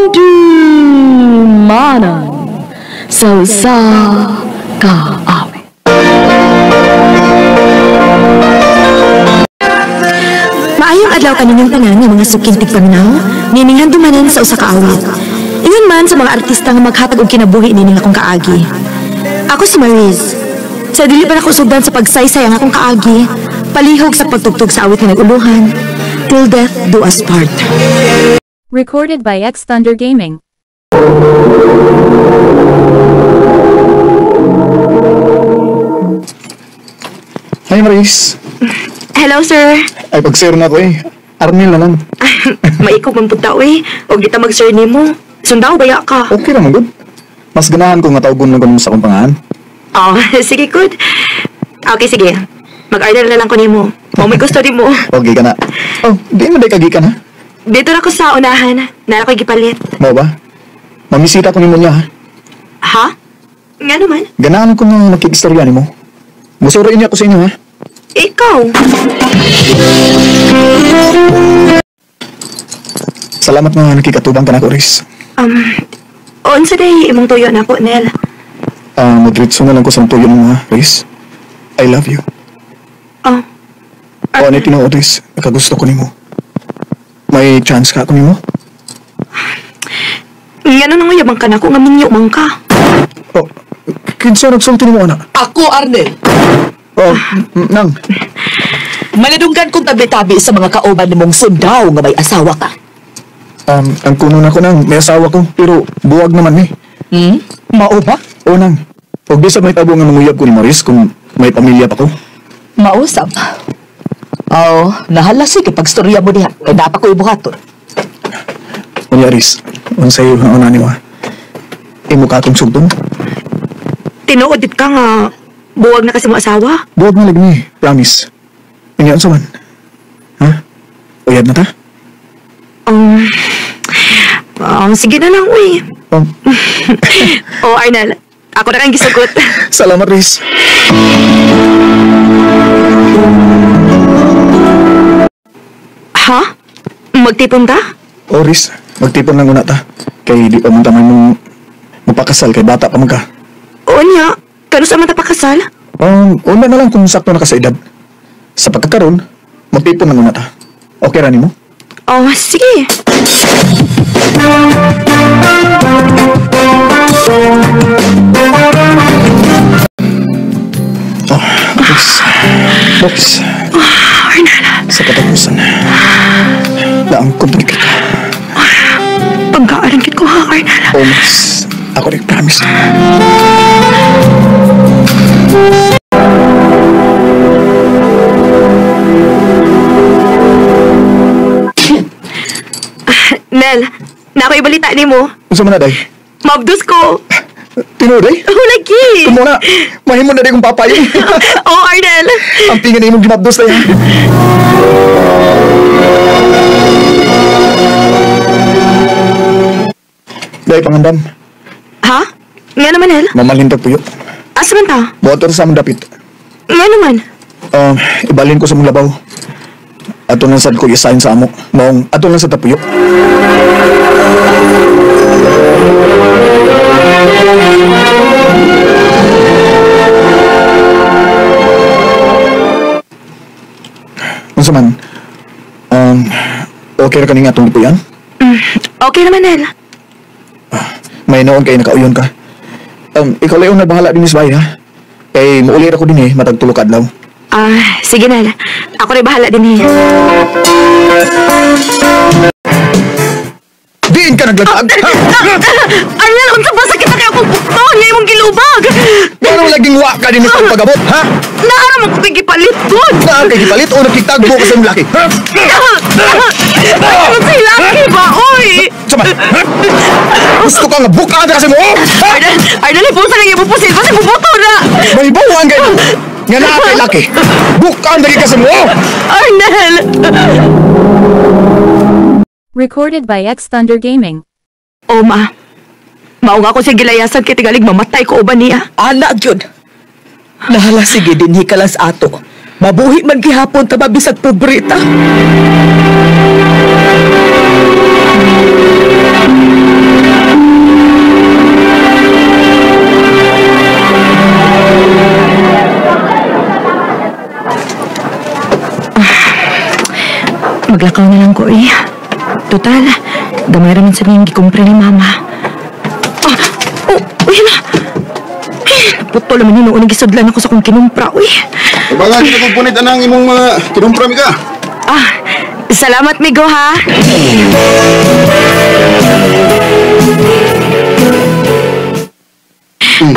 Hindumanan sa kaawit. Maayong adlaw kaninyong tanan nga mga sukintig paminaw, nining handumanan sa usa ka awit. Ingon man sa mga artista nga maghatag og kinabuhi nining akong kaagi. Ako si Mariz. Sa dili pa ako sugdan sa pagsaysay ang akong kaagi, palihog sa pagtugtog sa awit nga naguluhan, till death do us part. Recorded by X Thunder Gaming. Hi, Maris. Hello, sir. Ay, pag-sir na ko eh. Arnel na lang. Maikog man punta og kita mag-sir nimo. Sundaw baya ka. Okay naman, good. Mas ganahan ko nga tawgon na ganun sa kong pangahan. Oh, sige, good. Okay, sige. Mag-order na lang ko nimo. O may gusto nimo. Okay ka na. Oh, di mo day kagi ka na. Dito na ko sa unahan. Nara ko gipalit. Mo ba? Mamisita ko nimo niya, ha? Ha? Nga naman. Ganahan ko nga makikistorya ni mo. Musuroin niya ako sa inyo, ha? Ikaw. Salamat nga nakikatubang ka na ko, Riz. Unsa day imong tuyo na ko, Nel? Madritso na lang ko sa tuyo mo, ha, Riz. I love you. Oh. O, ano tinuod, Riz? Nakagusto ko nimo. May chance ka ako nimo? Nga nang yabang ka na ko, nga minyo man ka. Oh, kinsa nagsulti nimo, anak? Ako, Arnel. Oh, nang. Manadunggan kong tabi-tabi sa mga kauban ni mong sundaw nga may asawa ka. Ang kuno na ko nang, may asawa ko, pero buwag naman eh. Mao ba? O nang, huwag di sa may tabo nga manguyab ko ni Maris kung may pamilya pa ko. Mausap. Nahala sige pagstorya mo diha. Kaya dapat ko ibuhaton. Kuya Aris, ang sayo ng una ni mo, imo ka akong sugtong. Tinuod ka nga, buwag na kasi mo asawa. Buwag na lagni, promise. Inyan sa man. Ha? Uyab na ta? Sige na lang, uy. Oh. Arnel, ako na kang gisugot. Salamat, Riz. Ha? Magtipon ta? O, Riz, magtipon lang una ta. Kay di pa man taman mong mapakasal kay bata pa man ka. Oo niya, kano sa man ta pakasal? Una na lang kung sakto na ka sa edad. Sa pagkakaroon, magtipon lang una ta. Okay ra nimo? Oh, sige. Box. Arnel. Sa katapusan, naangkot na kita. Pagkaaran kit ko ha, Arnel. Mas, ako rin promise. Nel, na ako ibalita ni mo. Gusto mo na, day? Mabdus ko. Tinuday? Oh, lagi. Kumuna, mahimo na day kong papayo. Oh, Arnel. Ang tingin na imong ginabdos na yan. Day, pangandam. Ha? Nga naman, Nel. Mamalintag puyo. Asa man ta? Buhator sa among dapit. Nga naman. Ibalin ko sa mong labaw. Ato lang sad ko isahin sa amo. Maong ato lang sa tapuyo. Unsa man? Okay ra kaning atong ipuyan? Okay naman, Nel. May noon kay nakauyon ka. Ikaw lang yung nabahala din sa bahay, ha? Kay maulir ako din matag tulo ka adlaw. Sige, Nel. Ako rin bahala din Diin ka naglatag! Arnel, unsa ba sakit na kayo kung bukton niya imong gilubag? Pero laging wa ka din itong pagabot, ha? Naara mo ko kigipalit doon. Naan kay gipalit o nakitagbo ka sa imong laki? Ha? Ano si Lucky ba, oy? Sama! Gusto ka nga bukaan ka kasi mo, ha? Arnel, ipusa lang ipupusin. Kasi bubuto na. May bawang kayo! Nga na kay laki! Bukaan lagi kasi mo! Arnel! Recorded by X Thunder Gaming. O, ma. Mao nga ko siya gilayasan kay tigalig mamatay ko uban niya. Anak yun. Nahala sige din hikalas ato. Mabuhi man gihapon ta mabisag pobreta. Maglakaw na lang ko eh. Total, gamay raman sa niyang gikumpra ni Mama. Uy na! Putol naman yun noon nagisudlan ako sa kong kinumpra, uy. Ibaga, kinagpunit anang imong mga kinumpra, Mika. Salamat, Migo, ha?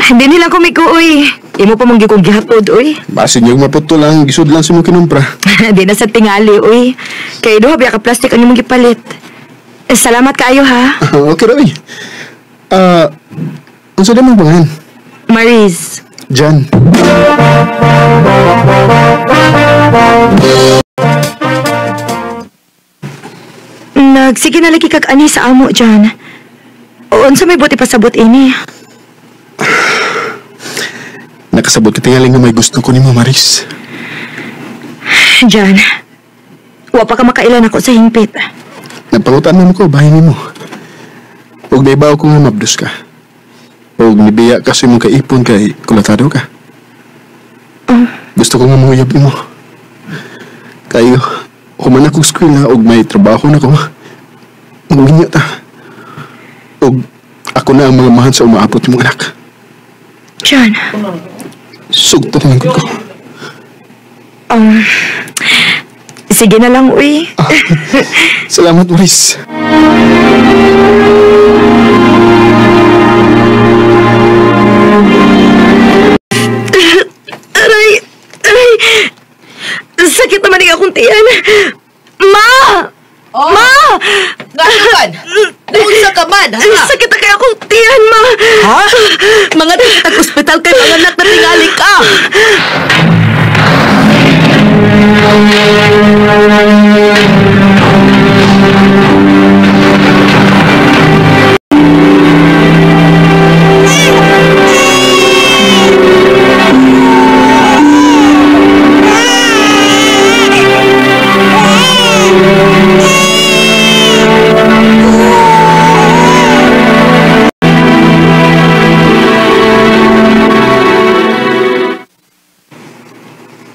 Hindi nilang kumigo, uy. Imo pa mong gikong gihatod, uy. Basin yung maputol lang, gisud lang sa imong kinumpra. Di na sa tingali, uy. Kaya doha, biya ka plastic ang imong gipalit. Salamat kayo, ha? Okay, Roy. Ang sada mong pangalan? Mariz. Jan. Nagsige na lagi kag ani sa amo, Jan. Unsa may buti pasabot ini? Nakasabot ka tingaling nga may gusto ko ni mo, Maris. Jan, wa pa ka makailan ako sa hingpit. Nagpangutan mo ko, bahay mo. Huwag naibaw ko nga mabdus ka. Huwag nibiya kasi mong kaipon kay kulatado ka. Gusto ko nga muyab mo. Kayo, human akong eskwela og may trabaho na ko. Manginyo ta. Og ako na ang mga mahal sa umaabot mong anak. Jan. Sugto na lang ko. Sige na lang, uy. Salamat, Maris. Aray. Sakit naman ang akong tiyan. Ma! Oh. Ma! Ngayon! Naunsa ka man, ha? Sakit na kaya akong tiyan, ma. Ha? Mga tag-hospital kay mga anak na tingali ka!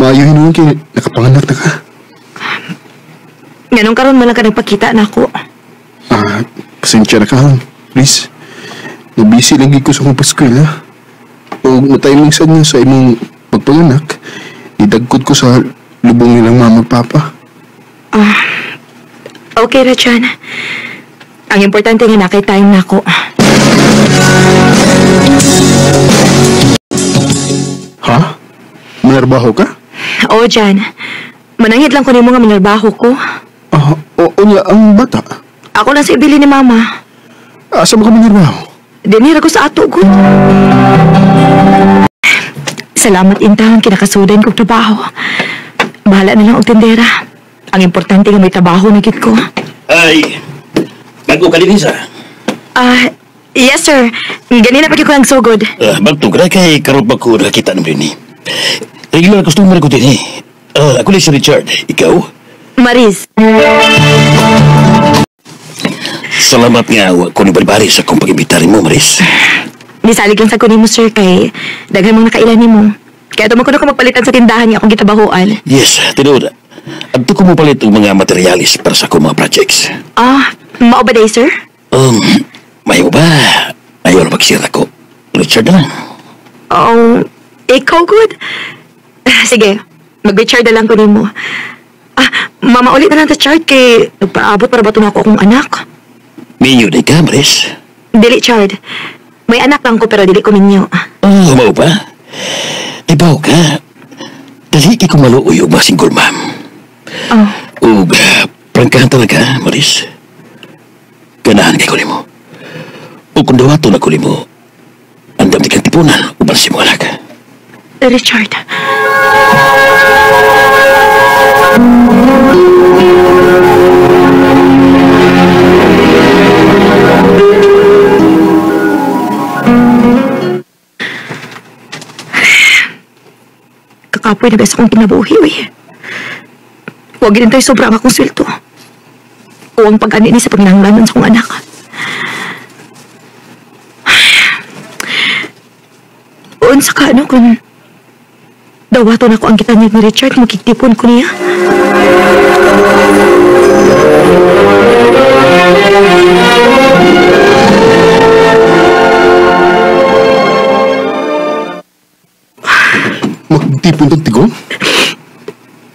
Maayuhin mo kay nakapanganak na ka. Ganun karon man lang ka nagpakita na ako. Pasensya na ka, please. Nabisi lagi ko sa kong paskwela. O na-timing sa niya sa imong pagpanganak, idagkod ko sa lubong nilang mama at papa. Okay ra, Jan. Ang importante nga nakay time na ako. Ha? Manarbaho ka? Oo, Jan. Manangit lang ko nimo nga minarbaho ko. O niya, ang bata. Ako lang sa ibili ni Mama. Asa mo ka manarbaho? Dinira ko sa ato ko. Salamat intahon kinakasudan kong trabaho. Bahala na lang og tindera. Ang importante nga may trabaho na gid ko. Ay, bago ka din isa. Yes sir. Ganina pa ko ang sugod. Bagtong ka kay karot ba ko nakita ng rin eh. Regular customer ko din eh. Ako lang si Richard. Ikaw? Mariz. Salamat nga kung ibali sa kong pag-imbitarin mo, Maris. Nisalig lang sa kunin mo sir kay daghan mong nakailan nimo. Kaya tumakon ako magpalitan sa tindahan niya akong gitabahoan. Yes, tinuod. Adto ko mo palit ang mga materialis para sa akong mga projects. Mao ba day sir? Mayo ba? Ayaw na magsira ko. Richard na lang. Ikaw good? Sige, mag-recharge na lang ko nimo. Mama ulit na lang sa chart kay nagpaabot para bato na ako akong anak. Minyo di ka, Maris. Dili, Chard. May anak lang ko pero dili ko minyo. Mau ba? Ibaw ka. Dali ka kumaluoy o masinggol, ma'am. O prangkahan talaga, Maris. Ganahan kay kunin mo. O kung dawato na kunin mo, andam di kang tipunan o balsi mo anak. Richard. Kakapoy na besa kong kinabuhi, uy. Huwag din tayo sobrang akong sweldo. Huwag pag-ani ni sa pagnanglanan sa kong anak. Unsa ka ano kung dawaton ako ang gitanyag ni Richard, magkiktipon ko niya. Magtipon ng tigong?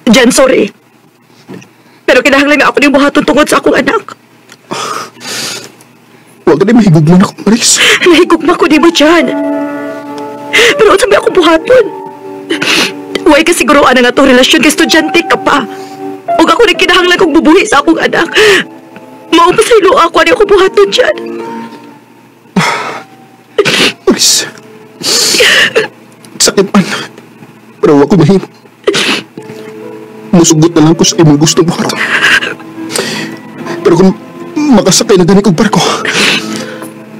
Jan, sorry. Pero kinahanglan nga ako ng buhaton tungod sa akong anak. Huwag ka na mahigugman ako, Maris. Nahigugma ko di mo, Jan. Pero sabi ako buhaton. Huwag ka siguruan na nga itong relasyon kay estudyante ka pa. Huwag ako na kinahanglan kong bubuhi sa akong anak. Maupasaylo ako ano ako buhaton, Jan. Maris. Sakit man. Pero huwag ko mahimo. Musugot na lang ko sa imong gusto buhaton. Pero kung makasakay na gani kong barko,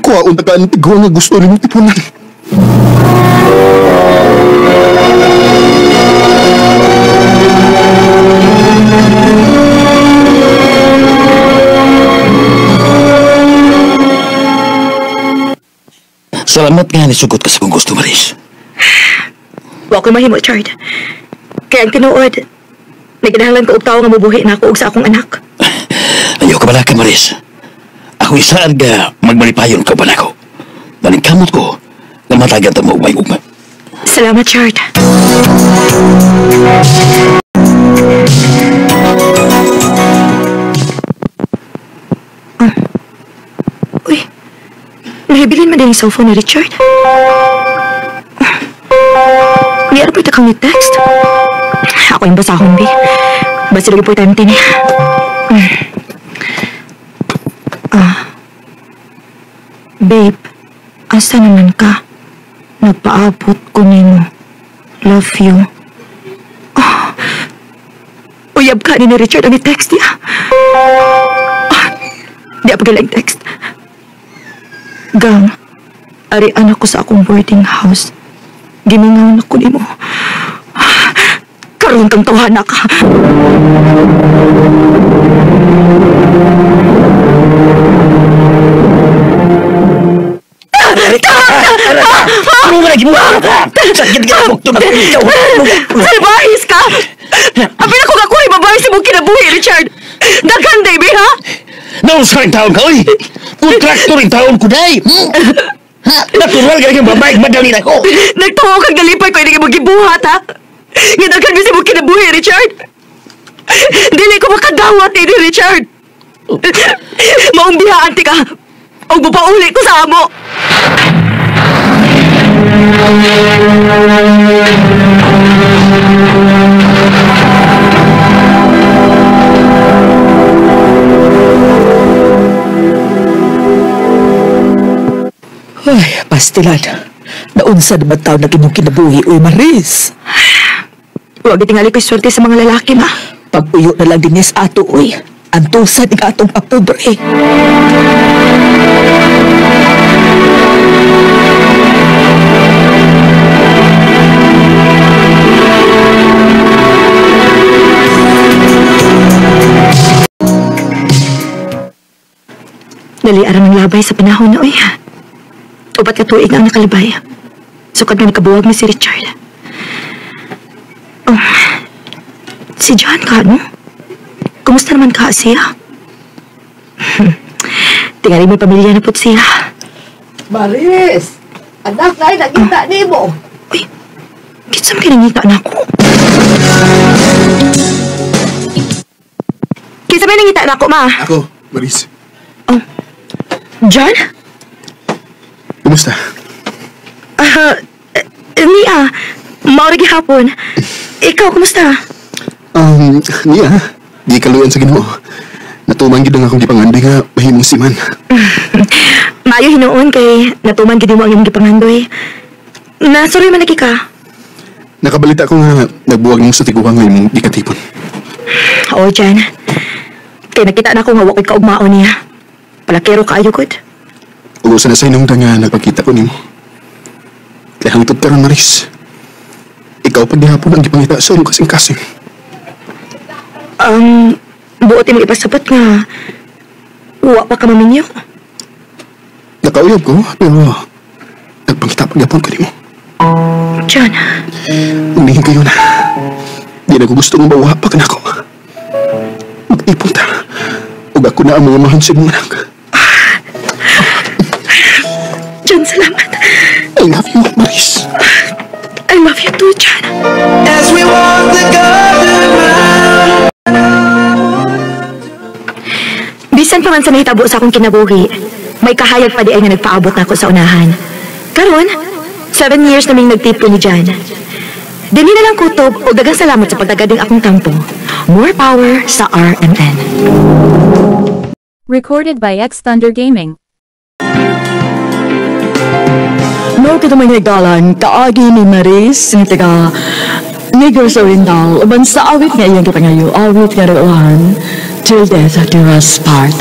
kuhaon na ka ang tigwa nga gusto rin yung tipunan. Salamat nga nisugot ka sa kong gusto, Maris. Huwag ko mahimo, Chard. Kaya ang tinuod, nagkinahanglan ko og tao nga mabuhi na ako og sa akong anak. Ayaw ka bala ka, Maris. Ako isaan ka magmalipayon ka ba na ako. Maningkamot ko na matagan ta mo ugmay-ugmay. Salamat, Chard. Uy, nahibilin man din yung cellphone ni Richard. Di ano pwede kang text? Ako yung basahon, Bi. Basta lang importante niya. Babe, asa naman ka? Nagpaabot ko nimo. Love you. Uyab ka ni Richard ang i-text niya. Di pa galang text. Gang, arian ako sa akong boarding house. Gimingaw na ko nimo. Karoon kang tawhana ka. Ano nga lagi mo? Sakit ka mo ito na ikaw. Salbahis ka! Apin ako nga kuhay babae sa mong kinabuhi, Richard! Daghan, Davey, ha? Naunsa rin taon ka, oy! Kontrakto rin taon ko, day! Natural ka rin babae, madali na ko! Nagtawa kang galipay ko, hindi ka magibuhat, ha? Nga daghan mo sa mong kinabuhi, Richard! Dili ko makadawat, ni Richard! Maumbihaan, tika! O bupauli ko sa amo! Ay, pastilan. Naunsa naman tao na inyong kinabuhi, uy, Maris. Huwag itingali ko'y swerte sa mga lalaki, ma. Pag-uyo na lang dinis ato, uy. Antusan ng atong apobre. Naliaran ng labay sa panahon na, uy. Upat ka tuig ang nakalibay. Sukad nga nakabuwag ni si Richard. Oh, si John ka, no? Kumusta naman ka siya? Tingali may pamilya na po siya. Maris! Anak na ay nakita ni mo. Uy, kitsa mo kinangita na ako. Kitsa mo nangita na ako, ma? Ako, Maris. Oh, John? Kumusta? Nia, maurigi hapon. Ikaw, kumusta? Niya, di kaluyan sa Ginoo. Natuman gid ang akong gipangandoy nga mahimong siman. Maayo hinoon kay natuman gid mo ang imong gipangandoy. Nasuri man lagi ka. Nakabalita ko nga nagbuwag nimo sa tiguang nga imong gikatipon. Oo, Jan. Kaya nakita na ko nga wakoy kaugmaon niya. Palakero kaayo gud. Ugusan na sa inong nga nagpakita ko nimo. Kaya hangtod karon, Maris. Ikaw pag gihapon ang gipangita sa imong kasing-kasing. Buot mo ipasabot nga wa pa ka maminyo. Nakauyab ko, pero nagpangita pag gihapon ko nimo. John, Umihin kayo na. Di na ko gusto ng bawa pa ka na ako. Mag-ipon ta. Huwag ako na ang mga mahal sa mga anak. John, salamat. I love you, Maris. I love you too, John. As we walk the golden mile. Bisan pa man sa nahitabo sa akong kinabuhi, may kahayag pa di ay nga nagpaabot na ako sa unahan. Karon, 7 years naming nagtipo ni John. Dili na lang kutob o dagang salamat sa pagdagading akong kampo. More power sa RMN. Recorded by X Thunder Gaming. No kita may nagalan, kaagi ni Maris, nga taga Negros Oriental, uban sa awit nga iyang kita ngayon, awit nga rin till death do us part.